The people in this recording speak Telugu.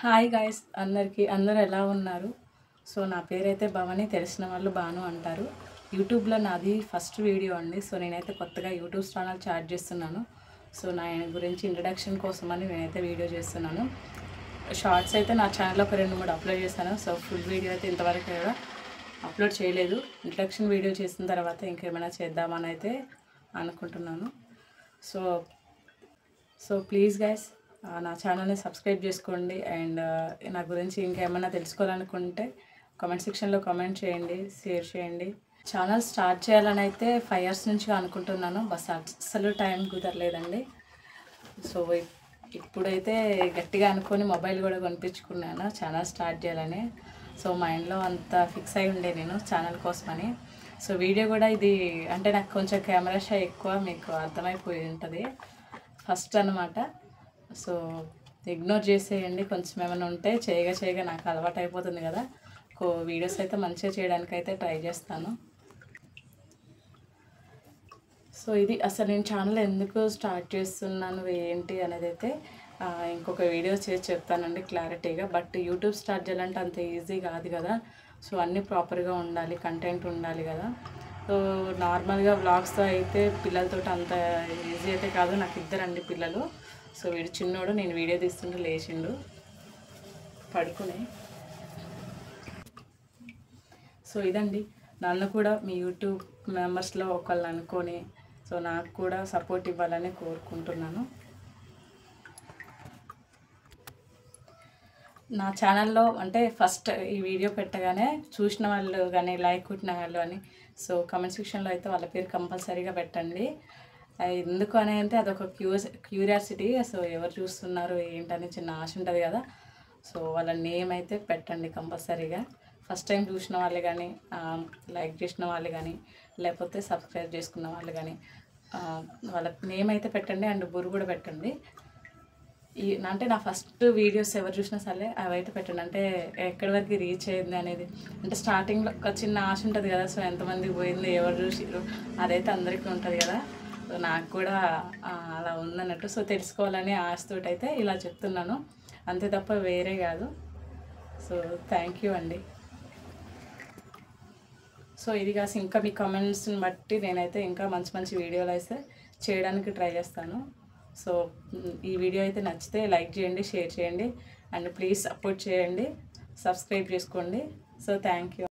హాయ్ గాయ్స్, అందరూ ఎలా ఉన్నారు? సో నా పేరైతే భవాని, తెలిసిన వాళ్ళు బాను అంటారు. యూట్యూబ్లో నాది ఫస్ట్ వీడియో అండి. సో నేనైతే కొత్తగా యూట్యూబ్ ఛానల్ స్టార్ట్ చేస్తున్నాను. సో నా గురించి ఇంట్రడక్షన్ కోసమని నేనైతే వీడియో చేస్తున్నాను. షార్ట్స్ అయితే నా ఛానల్లో ఒక 2-3 అప్లోడ్ చేశాను. సో ఫుల్ వీడియో అయితే ఇంతవరకు కూడా అప్లోడ్ చేయలేదు. ఇంట్రడక్షన్ వీడియో చేసిన తర్వాత ఇంకేమైనా చేద్దామని అయితే అనుకుంటున్నాను. సో సో ప్లీజ్ గైస్, నా ఛానల్ని సబ్స్క్రైబ్ చేసుకోండి. అండ్ నా గురించి ఇంకేమైనా తెలుసుకోవాలనుకుంటే కామెంట్ సెక్షన్లో కామెంట్ చేయండి, షేర్ చేయండి. ఛానల్ స్టార్ట్ చేయాలని అయితే 5 years నుంచి అనుకుంటున్నాను. బస్ అసలు టైం కుదరలేదండి. సో ఇప్పుడైతే గట్టిగా అనుకొని మొబైల్ కూడా కొనిపించుకున్నాను ఛానల్ స్టార్ట్ చేయాలని. సో మైండ్లో అంత ఫిక్స్ అయి ఉండే నేను ఛానల్ కోసమని. సో వీడియో కూడా ఇది అంటే నాకు కొంచెం కెమెరా షై ఎక్కువ, మీకు అర్థమైపోయి ఉంటుంది ఫస్ట్ అనమాట. సో ఇగ్నోర్ చేసేయండి. కొంచెం ఏమైనా ఉంటే చేయగా నాకు అలవాటు అయిపోతుంది కదా. వీడియోస్ అయితే మంచిగా చేయడానికి అయితే ట్రై చేస్తాను. సో ఇది అసలు నేను ఛానల్ ఎందుకు స్టార్ట్ చేస్తున్నాను ఏంటి అనేది అయితే ఇంకొక వీడియో చేసి చెప్తానండి క్లారిటీగా. బట్ యూట్యూబ్ స్టార్ట్ చేయాలంటే అంత ఈజీ కాదు కదా. సో అన్నీ ప్రాపర్గా ఉండాలి, కంటెంట్ ఉండాలి కదా. సో నార్మల్గా వ్లాగ్స్తో అయితే పిల్లలతో అంత ఈజీ అయితే కాదు. నాకు 2 పిల్లలు. సో వీడు చిన్నోడు, నేను వీడియో తీస్తుంటే లేచిండు పడుకుని. సో ఇదండి, నన్ను కూడా మీ యూట్యూబ్ మెంబర్స్లో ఒకళ్ళు అనుకొని సో నాకు కూడా సపోర్ట్ ఇవ్వాలని కోరుకుంటున్నాను. నా ఛానల్లో అంటే ఫస్ట్ ఈ వీడియో పెట్టగానే చూసిన వాళ్ళు కానీ లైక్ కొట్టిన వాళ్ళు అని సో కామెంట్ సెక్షన్లో అయితే వాళ్ళ పేరు కంపల్సరీగా పెట్టండి. ఎందుకు అని అంటే అదొక క్యూరియాసిటీ. సో ఎవరు చూస్తున్నారు ఏంటని చిన్న ఆశ ఉంటుంది కదా. సో వాళ్ళ నేమ్ అయితే పెట్టండి కంపల్సరీగా. ఫస్ట్ టైం చూసిన వాళ్ళు కానీ, లైక్ చేసిన వాళ్ళు కానీ, లేకపోతే సబ్స్క్రైబ్ చేసుకున్న వాళ్ళు కానీ వాళ్ళ నేమ్ అయితే పెట్టండి. అండ్ బుర్రు కూడా పెట్టండి. అంటే నా ఫస్ట్ వీడియోస్ ఎవరు చూసినా సరే అవి అయితే పెట్టండి. అంటే ఎక్కడి వరకు రీచ్ అయ్యింది అనేది, అంటే స్టార్టింగ్లో ఒక చిన్న ఆశ ఉంటుంది కదా. సో ఎంతమందికి పోయింది, ఎవరు చూసిరు, అదైతే అందరికీ ఉంటుంది కదా. సో నాకు కూడా అలా ఉందన్నట్టు. సో తెలుసుకోవాలని ఆశతోటి అయితే ఇలా చెప్తున్నాను, అంతే తప్ప వేరే కాదు. సో థ్యాంక్ యూ అండి. సో ఇది కాసి ఇంకా మీ కామెంట్స్ని బట్టి నేనైతే ఇంకా మంచి వీడియోలు అయితే చేయడానికి ట్రై చేస్తాను. సో ఈ వీడియో అయితే నచ్చితే లైక్ చేయండి, షేర్ చేయండి, అండ్ ప్లీజ్ సపోర్ట్ చేయండి, సబ్స్క్రైబ్ చేసుకోండి. So thank you.